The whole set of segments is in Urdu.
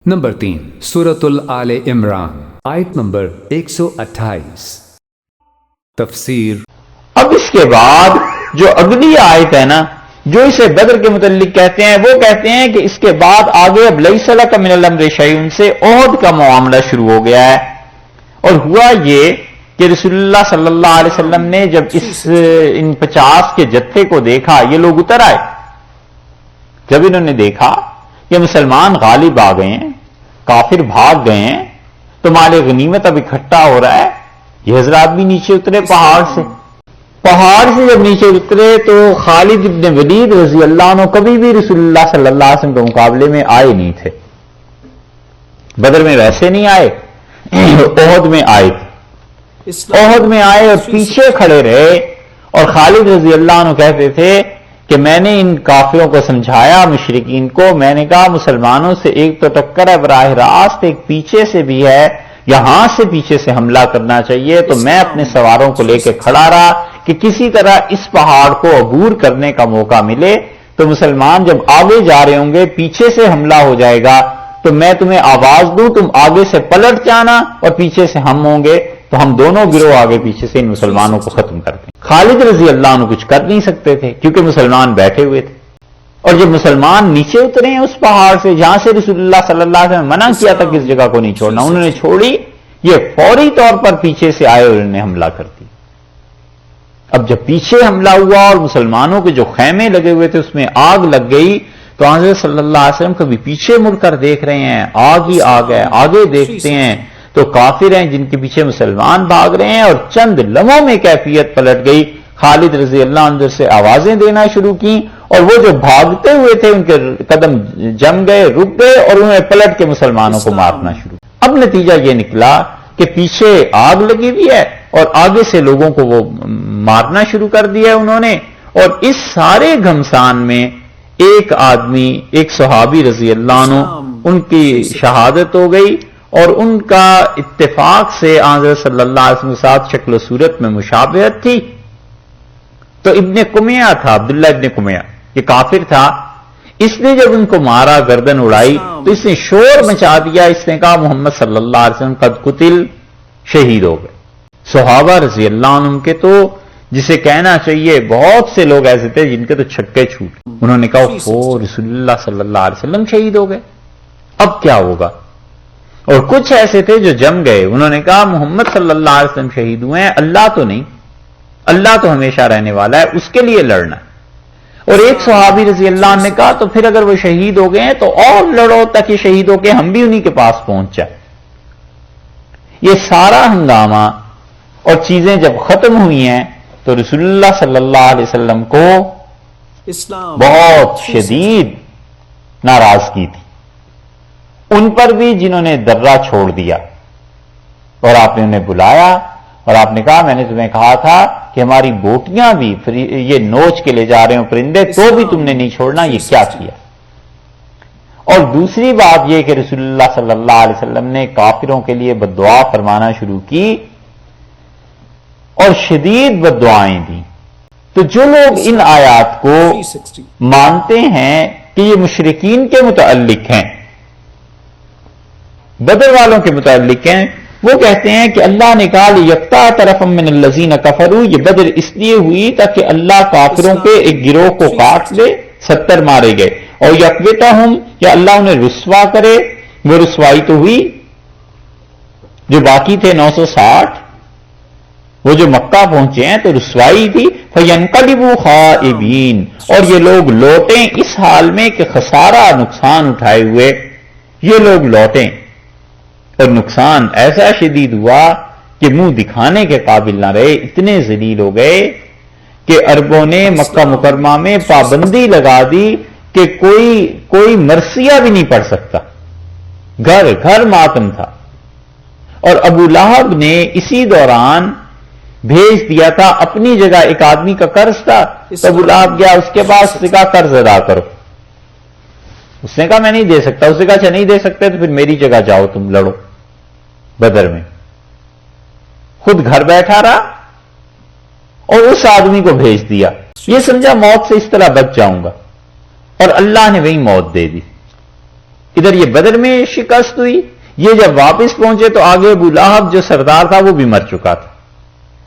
نمبر 3 سورۃ آل عمران آیت نمبر 128. تفسیر. اب اس کے بعد جو اگلی آیت ہے نا، جو اسے بدر کے متعلق کہتے ہیں، وہ کہتے ہیں کہ اس کے بعد آگے اب لیس لک من الامر شیء سے عہد کا معاملہ شروع ہو گیا ہے. اور ہوا یہ کہ رسول اللہ صلی اللہ علیہ وسلم نے جب ان 50 کے جتھے کو دیکھا، یہ لوگ اتر آئے، جب انہوں نے دیکھا کہ مسلمان غالب آ گئے ہیں، کافر بھاگ گئے ہیں، تو مال غنیمت اب اکٹھا ہو رہا ہے، یہ حضرات بھی نیچے اترے پہاڑ سے جب نیچے اترے تو خالد ابن ولید رضی اللہ عنہ کبھی بھی رسول اللہ صلی اللہ علیہ وسلم کے مقابلے میں آئے نہیں تھے. بدر میں ویسے نہیں آئے، احد میں آئے تھے. احد میں آئے اور پیچھے کھڑے رہے، اور خالد رضی اللہ عنہ کہتے تھے کہ میں نے ان کافروں کو سمجھایا، مشرکین کو، میں نے کہا مسلمانوں سے ایک تو ٹکر ہے براہ راست، ایک پیچھے سے بھی ہے، یہاں سے پیچھے سے حملہ کرنا چاہیے. تو میں اپنے سواروں کو لے کے کھڑا رہا کہ کسی طرح اس پہاڑ کو عبور کرنے کا موقع ملے. تو مسلمان جب آگے جا رہے ہوں گے، پیچھے سے حملہ ہو جائے گا، تو میں تمہیں آواز دوں، تم آگے سے پلٹ جانا اور پیچھے سے ہم ہوں گے، تو ہم دونوں گروہ آگے پیچھے سے ان مسلمانوں کو ختم کرتے ہیں. خالد رضی اللہ عنہ کچھ کر نہیں سکتے تھے کیونکہ مسلمان بیٹھے ہوئے تھے. اور جب مسلمان نیچے اترے ہیں اس پہاڑ سے جہاں سے رسول اللہ صلی اللہ علیہ وسلم نے منع کیا تھا کہ اس جگہ کو نہیں چھوڑنا، انہوں نے چھوڑی، یہ فوری طور پر پیچھے سے آئے اور انہوں نے حملہ کر دیا. اب جب پیچھے حملہ ہوا اور مسلمانوں کے جو خیمے لگے ہوئے تھے اس میں آگ لگ گئی، تو حضرت صلی اللہ علیہ وسلم کبھی پیچھے مڑ کر دیکھ رہے ہیں، آگ ہی آگ ہے، آگے دیکھتے ہیں تو کافر ہیں جن کے پیچھے مسلمان بھاگ رہے ہیں. اور چند لمحوں میں کیفیت پلٹ گئی. خالد رضی اللہ عنہ سے آوازیں دینا شروع کی، اور وہ جو بھاگتے ہوئے تھے ان کے قدم جم گئے، رک گئے، اور انہیں پلٹ کے مسلمانوں کو مارنا شروع. اب نتیجہ یہ نکلا کہ پیچھے آگ لگی ہوئی ہے اور آگے سے لوگوں کو وہ مارنا شروع کر دیا انہوں نے. اور اس سارے گھمسان میں ایک آدمی، ایک صحابی رضی اللہ عنہ، ان کی شہادت ہو گئی، اور ان کا اتفاق سے حضرت صلی اللہ علیہ وسلم کے ساتھ شکل و صورت میں مشابہت تھی. تو ابن قمیہ تھا، عبداللہ ابن قمیہ، یہ کافر تھا. اس نے جب ان کو مارا، گردن اڑائی، تو اس نے شور مچا دیا، اس نے کہا محمد صلی اللہ علیہ وسلم قد قتل، شہید ہو گئے. صحابہ رضی اللہ عنہ کے تو جسے کہنا چاہیے بہت سے لوگ ایسے تھے جن کے تو چھکے چھوٹ. انہوں نے کہا رسول اللہ صلی اللہ علیہ وسلم شہید ہو گئے، اب کیا ہوگا؟ اور کچھ ایسے تھے جو جم گئے، انہوں نے کہا محمد صلی اللہ علیہ وسلم شہید ہوئے ہیں، اللہ تو نہیں، اللہ تو ہمیشہ رہنے والا ہے، اس کے لیے لڑنا ہے. اور ایک صحابی رضی اللہ عنہ نے کہا تو پھر اگر وہ شہید ہو گئے ہیں تو اور لڑو تاکہ شہید ہو کے ہم بھی انہی کے پاس پہنچ جائیں. یہ سارا ہنگامہ اور چیزیں جب ختم ہوئی ہیں تو رسول اللہ صلی اللہ علیہ وسلم کو بہت شدید ناراضگی تھی ان پر بھی جنہوں نے درہ چھوڑ دیا. اور آپ نے انہیں بلایا اور آپ نے کہا میں نے تمہیں کہا تھا کہ ہماری بوٹیاں بھی یہ نوچ کے لے جا رہے ہوں پرندے، تو بھی تم نے نہیں چھوڑنا، یہ کیا کیا؟ اور دوسری بات یہ کہ رسول اللہ صلی اللہ علیہ وسلم نے کافروں کے لیے بد دعا فرمانا شروع کی اور شدید بد دعائیں دی. تو جو لوگ ان آیات کو مانتے ہیں کہ یہ مشرکین کے متعلق ہیں، بدر والوں کے متعلق ہیں، وہ کہتے ہیں کہ اللہ نے کہا لیقطع طرفا من الذین کفروا، یہ بدر اس لیے ہوئی تاکہ اللہ کافروں کے ایک گروہ کو کاٹ لے، 70 مارے گئے، اور یقبتہم، یا اللہ انہیں رسوا کرے. وہ رسوائی تو ہوئی، جو باقی تھے 960 وہ جو مکہ پہنچے ہیں تو رسوائی تھی. فینقلبوا خائبین، اور یہ لوگ لوٹیں اس حال میں کہ خسارہ نقصان اٹھائے ہوئے یہ لوگ لوٹیں. اور نقصان ایسا شدید ہوا کہ منہ دکھانے کے قابل نہ رہے، اتنے ذلیل ہو گئے کہ عربوں نے مکہ مکرمہ میں پابندی لگا دی کہ کوئی مرثیہ بھی نہیں پڑھ سکتا، گھر گھر ماتم تھا. اور ابو لہب نے اسی دوران بھیج دیا تھا، اپنی جگہ ایک آدمی کا قرض تھا، تو ابو لہب گیا اس کے پاس، اس نے کہا قرض ادا کرو. اس نے کہا میں نہیں دے سکتا. اس نے کہا اچھا نہیں دے سکتے تو پھر میری جگہ جاؤ تم لڑو بدر میں. خود گھر بیٹھا رہا اور اس آدمی کو بھیج دیا، یہ سمجھا موت سے اس طرح بچ جاؤں گا، اور اللہ نے وہی موت دے دی. ادھر یہ بدر میں شکست ہوئی، یہ جب واپس پہنچے تو آگے ابو لہب جو سردار تھا وہ بھی مر چکا تھا.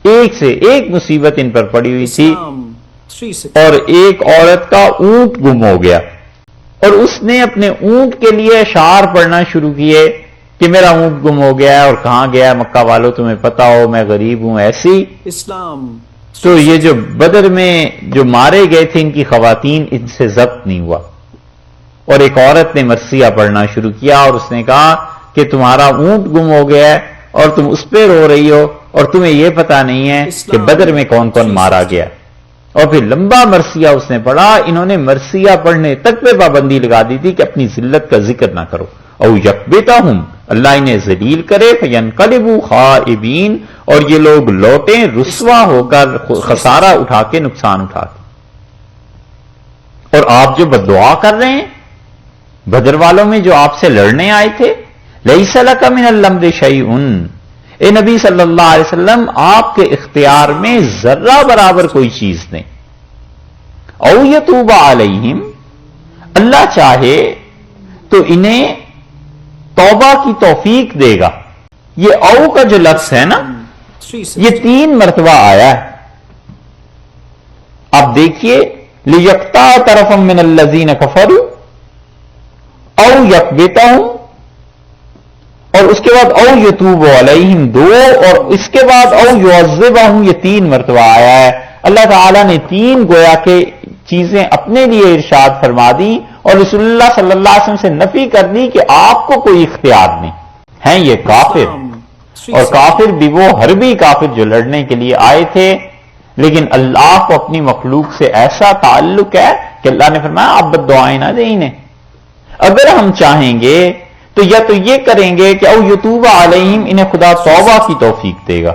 ایک سے ایک مصیبت ان پر پڑی ہوئی تھی. اور ایک عورت کا اونٹ گم ہو گیا اور اس نے اپنے اونٹ کے لیے اشعار پڑھنا شروع کیے کہ میرا اونٹ گم ہو گیا ہے اور کہاں گیا ہے، مکہ والوں تمہیں پتا ہو میں غریب ہوں ایسی. تو یہ جو بدر میں جو مارے گئے تھے ان کی خواتین ان سے ضبط نہیں ہوا، اور ایک عورت نے مرثیہ پڑھنا شروع کیا اور اس نے کہا کہ تمہارا اونٹ گم ہو گیا ہے اور تم اس پہ رو رہی ہو اور تمہیں یہ پتا نہیں ہے کہ بدر میں کون کون مارا گیا. اور پھر لمبا مرثیہ اس نے پڑھا. انہوں نے مرثیہ پڑھنے تک پہ پابندی لگا دی تھی کہ اپنی ذلت کا ذکر نہ کرو. او یکبتہم، اللہ انہیں ذلیل کرے، فینقلبوا خائبین، اور یہ لوگ لوٹیں رسوا ہو کر، خسارہ اٹھا کے، نقصان اٹھا کے. اور آپ جو بددعا کر رہے ہیں بدر والوں میں جو آپ سے لڑنے آئے تھے، لیس لک من الامر شیء، اے نبی صلی اللہ علیہ وسلم آپ کے اختیار میں ذرہ برابر کوئی چیز نہیں. او یتوب علیہم، اللہ چاہے تو انہیں توبہ کی توفیق دے گا. یہ او کا جو لفظ ہے نا یہ 3 مرتبہ آیا ہے. آپ دیکھیے، لیقطع طرفا من الذین کفروا، او یکبتہم، اور اس کے بعد او یتوب علیہم 2، اور اس کے بعد او یعذبہم یہ 3 مرتبہ آیا ہے. اللہ تعالیٰ نے 3 گویا کہ چیزیں اپنے لیے ارشاد فرما دی اور رسول اللہ صلی اللہ علیہ وسلم سے نفی کر دی کہ آپ کو کوئی اختیار نہیں. ہیں یہ کافر، اور کافر بھی وہ حربی کافر جو لڑنے کے لیے آئے تھے، لیکن اللہ کو اپنی مخلوق سے ایسا تعلق ہے کہ اللہ نے فرمایا آپ بد دعائیں نہ دیں انہیں. اگر ہم چاہیں گے تو یا تو یہ کریں گے کہ او یتوب علیہم، انہیں خدا توبہ کی توفیق دے گا،